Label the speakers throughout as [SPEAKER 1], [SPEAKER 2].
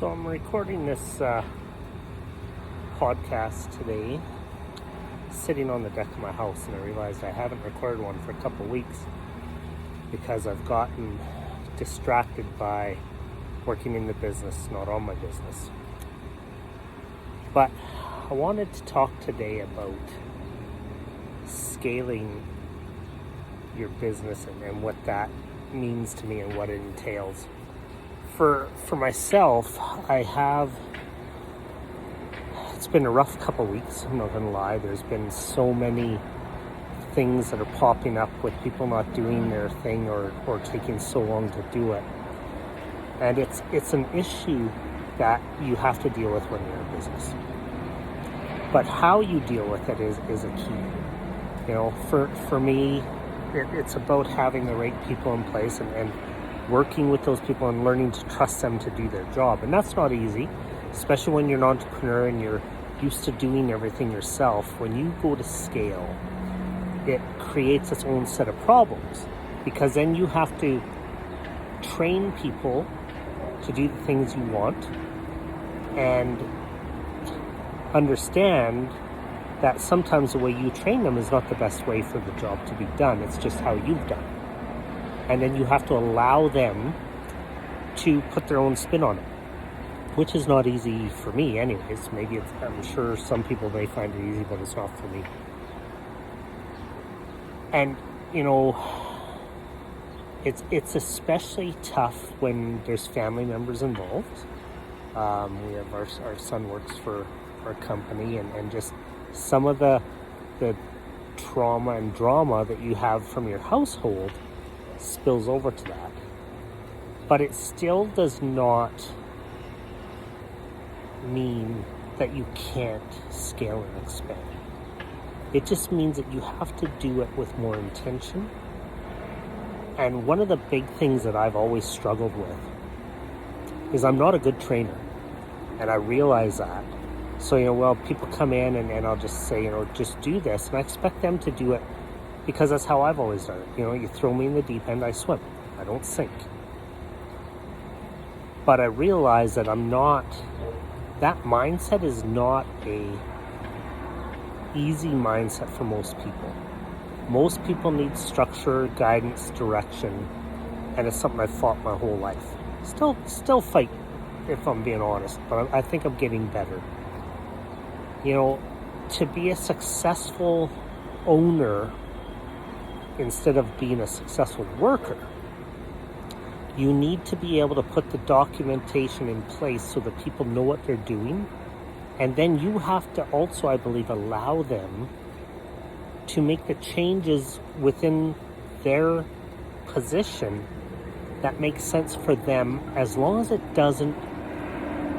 [SPEAKER 1] So I'm recording this podcast today, sitting on the deck of my house, and I realized I haven't recorded one for a couple weeks because I've gotten distracted by working in the business, not on my business. But I wanted to talk today about scaling your business and what that means to me and what it entails. For myself, it's been a rough couple of weeks, I'm not gonna lie. There's been so many things that are popping up with people not doing their thing or taking so long to do it. And it's an issue that you have to deal with when you're in business. But how you deal with it is a key. You know, for me, it's about having the right people in place and working with those people and learning to trust them to do their job. And that's not easy, especially when you're an entrepreneur and you're used to doing everything yourself. When you go to scale, it creates its own set of problems, because then you have to train people to do the things you want and understand that sometimes the way you train them is not the best way for the job to be done. It's just how you've done it. And then you have to allow them to put their own spin on it, which is not easy for me anyways. I'm sure some people may find it easy, but it's not for me. And, you know, it's especially tough when there's family members involved. We have our son works for our company, and just some of the trauma and drama that you have from your household spills over to that. But it still does not mean that you can't scale and expand. It just means that you have to do it with more intention. And one of the big things that I've always struggled with is I'm not a good trainer. And I realize that. So, people come in and I'll just say, just do this. And I expect them to do it because that's how I've always done it. You throw me in the deep end, I swim. I don't sink. But I realize that that mindset is not a easy mindset for most people. Most people need structure, guidance, direction, and it's something I've fought my whole life. Still fight, if I'm being honest, but I think I'm getting better. To be a successful owner instead of being a successful worker, you need to be able to put the documentation in place so that people know what they're doing. And then you have to also, I believe, allow them to make the changes within their position that makes sense for them, as long as it doesn't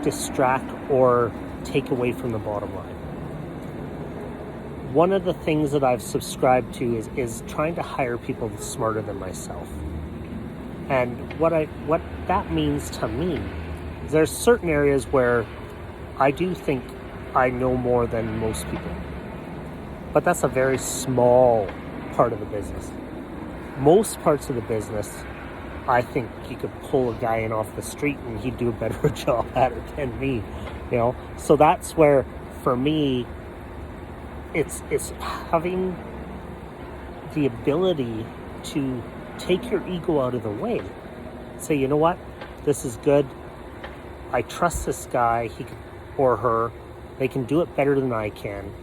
[SPEAKER 1] distract or take away from the bottom line. One of the things that I've subscribed to is trying to hire people smarter than myself. And what that means to me is there's certain areas where I do think I know more than most people. But that's a very small part of the business. Most parts of the business, I think you could pull a guy in off the street and he'd do a better job at it than me. So that's where, for me, it's having the ability to take your ego out of the way. Say, you know what? This is good. I trust this guy, or her. They can do it better than I can.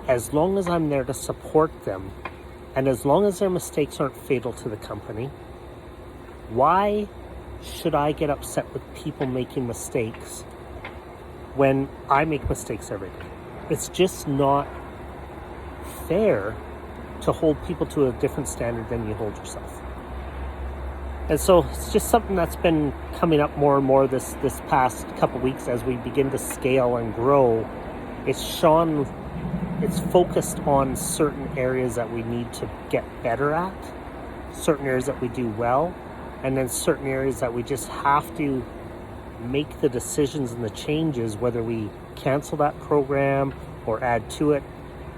[SPEAKER 1] As long as I'm there to support them, and as long as their mistakes aren't fatal to the company, why should I get upset with people making mistakes when I make mistakes every day? It's just not fair to hold people to a different standard than you hold yourself. And so it's just something that's been coming up more and more this past couple weeks as we begin to scale and grow. It's focused on certain areas that we need to get better at, certain areas that we do well, and then certain areas that we just have to make the decisions and the changes, whether we cancel that program or add to it,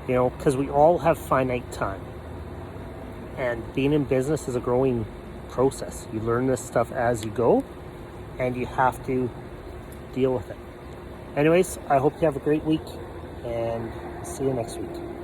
[SPEAKER 1] because we all have finite time. And being in business is a growing process. You learn this stuff as you go, and you have to deal with it. Anyways, I hope you have a great week, and see you next week.